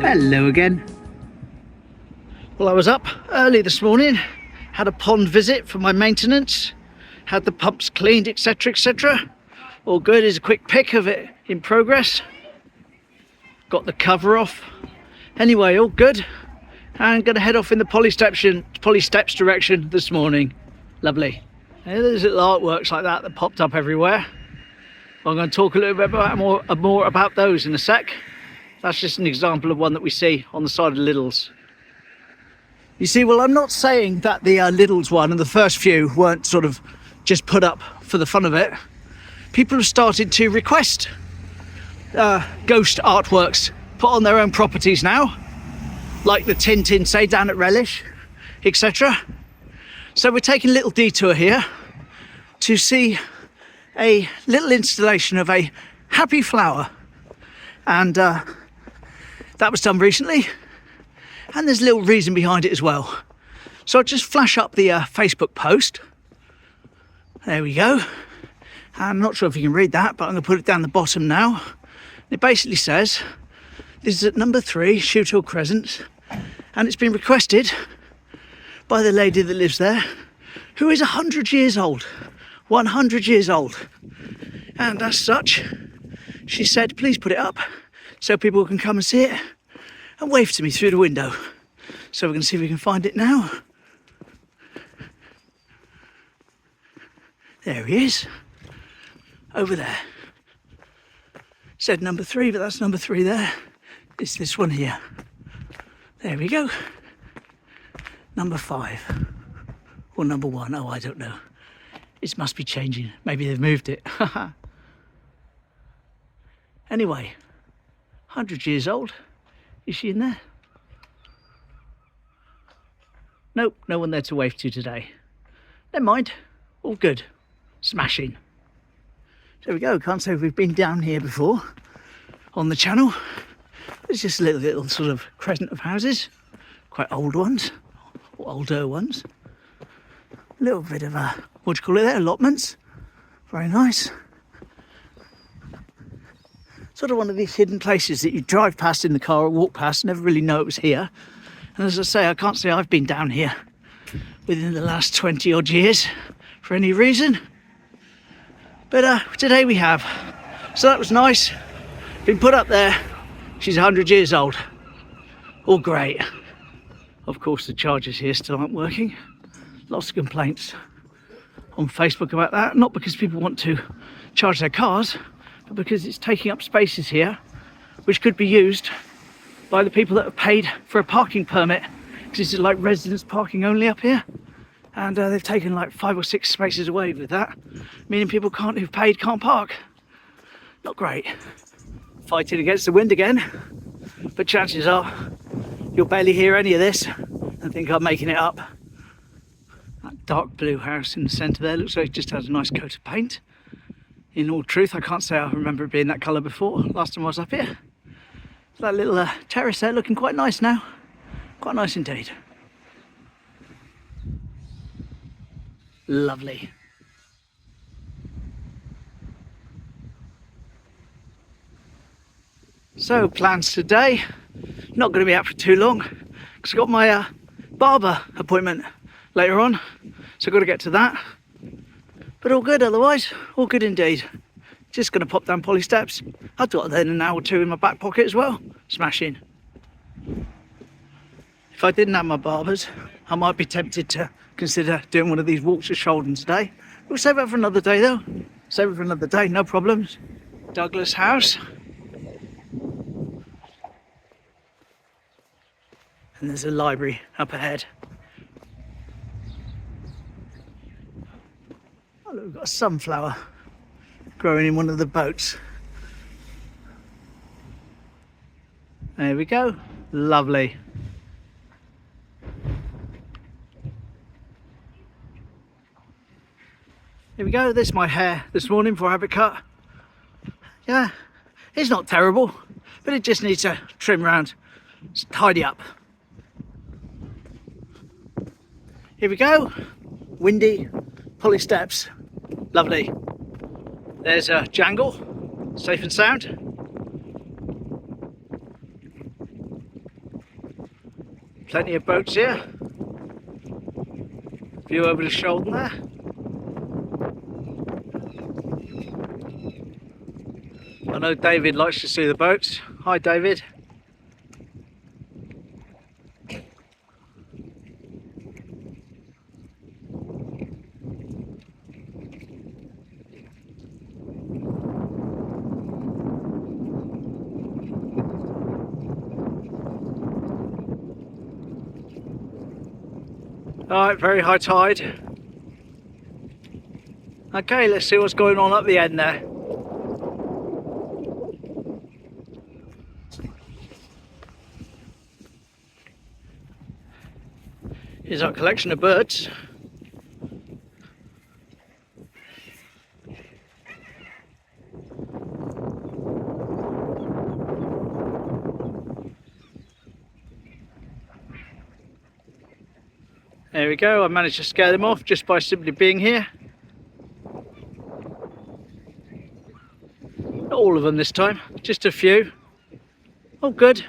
Hello again. Well, I was up early this morning, had a pond visit for my maintenance, had the pumps cleaned, etc, etc. All good. Is a quick pic of it in progress. Got the cover off. Anyway, all good. And going to head off in the Polly Steps direction this morning. Lovely. And there's little artworks like that popped up everywhere. I'm going to talk a little bit more about those in a sec. That's just an example of one that we see on the side of Lidl's. You see, well, I'm not saying that the Lidl's one and the first few weren't sort of just put up for the fun of it. People have started to request ghost artworks put on their own properties now, like the Tintin, say, down at Relish, etc. So we're taking a little detour here to see a little installation of a happy flower, and that was done recently, and there's a little reason behind it as well. So I'll just flash up the Facebook post. There we go. I'm not sure if you can read that, but I'm going to put it down the bottom now. It basically says, this is at number 3, Shoot Hill Crescent, and it's been requested by the lady that lives there, who is 100 years old. 100 years old. And as such, she said, please put it up so people can come and see it and wave to me through the window. So we're going to see if we can find it now. There he is. Over there. Said number 3, but that's number 3 there. It's this one here. There we go. Number 5. Or number 1. Oh, I don't know. It must be changing. Maybe they've moved it. Anyway, 100 years old. Is she in there? Nope, no one there to wave to today. Never mind. All good. Smashing. There we go. Can't say we've been down here before on the channel. It's just a little sort of crescent of houses. Quite old ones. Or older ones. A little bit of a, what do you call it there, allotments. Very nice. Sort of one of these hidden places that you drive past in the car or walk past and never really know it was here. And as I say, I can't say I've been down here within the last 20 odd years for any reason. But today we have. So that was nice. Been put up there. She's 100 years old. All great. Of course the chargers here still aren't working. Lots of complaints on Facebook about that. Not because people want to charge their cars, but because it's taking up spaces here which could be used by the people that have paid for a parking permit, because this is like residence parking only up here, and they've taken like 5 or 6 spaces away with that, meaning people who've paid can't park. Not great. Fighting against the wind again, but chances are you'll barely hear any of this and think I'm making it up. That dark blue house in the centre there looks like it just has a nice coat of paint. In all truth, I can't say I remember it being that colour before, last time I was up here. That little terrace there looking quite nice now. Quite nice indeed. Lovely. So, plans today. Not going to be out for too long, because I've got my barber appointment later on, so I've got to get to that. But all good otherwise, all good indeed. Just going to pop down Polly Steps. I've got then an hour or 2 in my back pocket as well. Smashing. If I didn't have my barbers, I might be tempted to consider doing one of these walks to Shoulden today. We'll save it for another day though. Save it for another day, no problems. Douglas House. And there's a library up ahead. Oh look, we've got a sunflower growing in one of the boats. There we go. Lovely. Here we go. This is my hair this morning before I have it cut. Yeah, it's not terrible, but it just needs to trim round, tidy up. Here we go. Windy, Polly Steps. Lovely. There's a jangle, safe and sound. Plenty of boats here. View over the shoulder there. I know David likes to see the boats. Hi David. Alright, very high tide. Okay, let's see what's going on at the end there. Here's our collection of birds. There we go, I managed to scare them off just by simply being here. Not all of them this time, just a few. Oh good.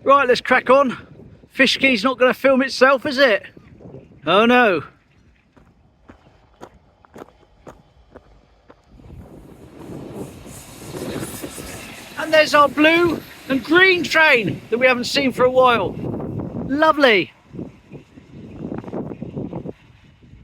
Right, let's crack on. Fish Quay's not going to film itself, is it? Oh no. And there's our blue and green train that we haven't seen for a while. Lovely.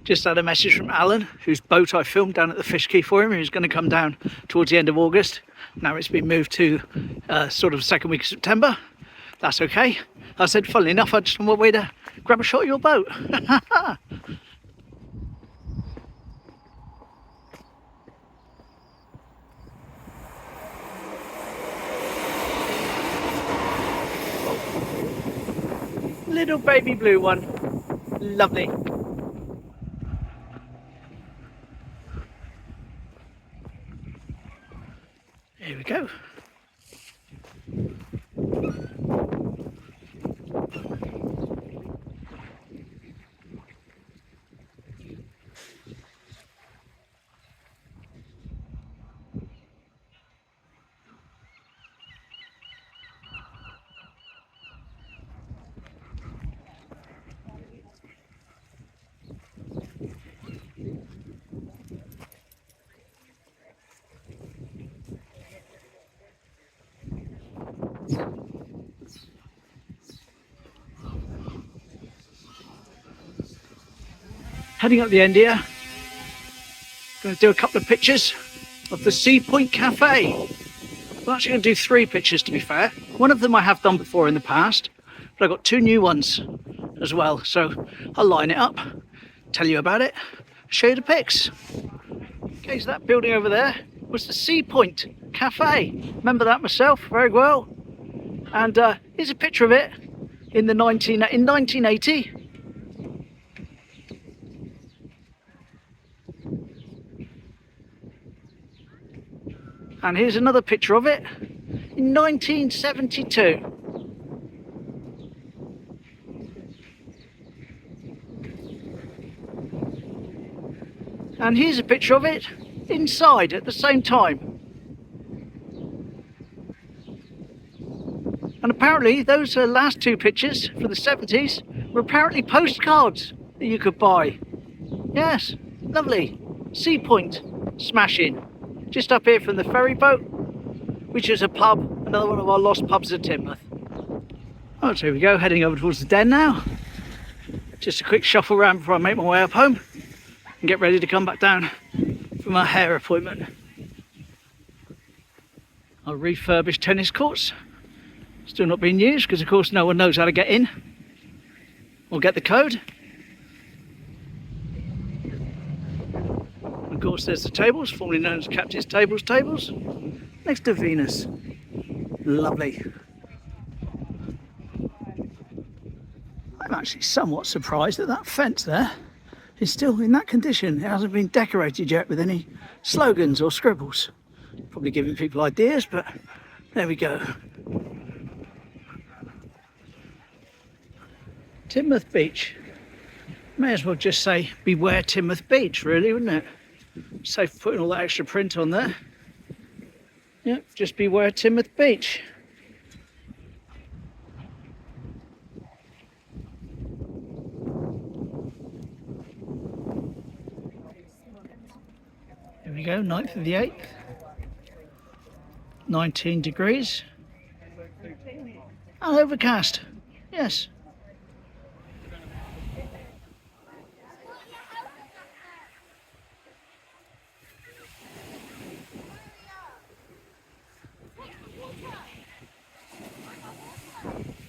Just had a message from Alan, whose boat I filmed down at the Fish Quay for him. He was going to come down towards the end of August. Now it's been moved to sort of second week of September. That's okay. I said, funnily enough, I just on my way to grab a shot of your boat. Little baby blue one. Lovely. Here we go. Heading up the end here, going to do a couple of pictures of the Sea Point Cafe. I'm actually going to do 3 pictures to be fair. One of them I have done before in the past, but I've got 2 new ones as well. So I'll line it up, tell you about it, show you the pics. Okay, so that building over there was the Sea Point Cafe. Remember that myself very well. And here's a picture of it in 1980. And here's another picture of it in 1972. And here's a picture of it inside at the same time. And apparently those last 2 pictures from the 70s were apparently postcards that you could buy. Yes, lovely. Sea Point, smashing. Just up here from the ferry boat, which is a pub, another one of our lost pubs at Teignmouth. Oh, so here we go, heading over towards the den now. Just a quick shuffle around before I make my way up home and get ready to come back down for my hair appointment. Our refurbished tennis courts, still not being used because of course no one knows how to get in or get the code. Of course there's the tables, formerly known as Captain's tables, next to Venus. Lovely. I'm actually somewhat surprised that fence there is still in that condition. It hasn't been decorated yet with any slogans or scribbles. Probably giving people ideas, but there we go. Teignmouth Beach. May as well just say beware Teignmouth Beach, really, wouldn't it? Safe putting all that extra print on there. Yep, just beware Teignmouth Beach. we go, 9th of the 8th. 19 degrees. And overcast. Yes.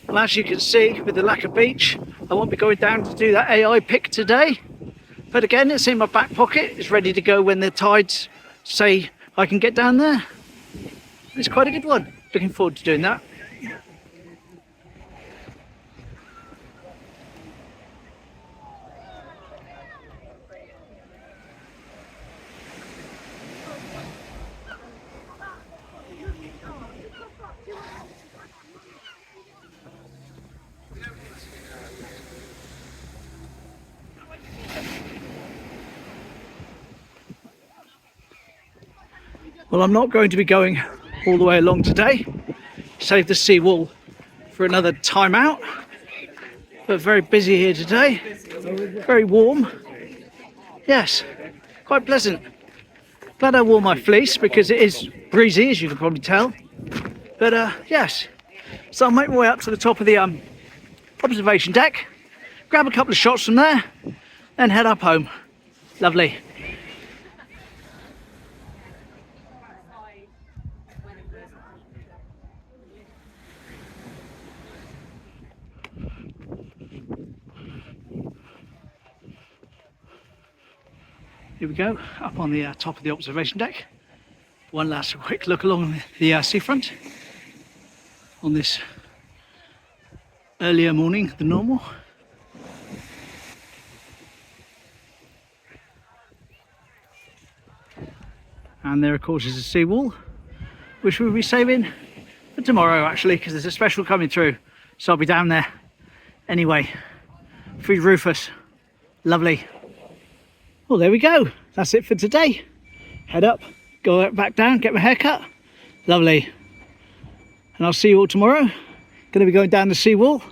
Well, as you can see, with the lack of beach, I won't be going down to do that AI pick today. But again, it's in my back pocket. It's ready to go when the tides say I can get down there. It's quite a good one. Looking forward to doing that. Well, I'm not going to be going all the way along today. Save the seawall for another time out. But very busy here today. Very warm. Yes, quite pleasant. Glad I wore my fleece because it is breezy, as you can probably tell. But yes, so I'll make my way up to the top of the observation deck, grab a couple of shots from there, then head up home. Lovely. Here we go, up on the top of the observation deck. One last quick look along the seafront on this earlier morning than normal. And there, of course, is a seawall, which we'll be saving for tomorrow, actually, because there's a special coming through. So I'll be down there anyway. Feed Rufus. Lovely. Well, there we go. That's it for today. Head up, go back down, get my hair cut. Lovely. And I'll see you all tomorrow. Going to be going down the seawall.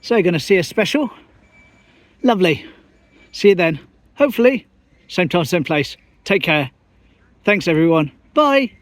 So you're going to see a special. Lovely. See you then. Hopefully, same time, same place. Take care. Thanks, everyone. Bye.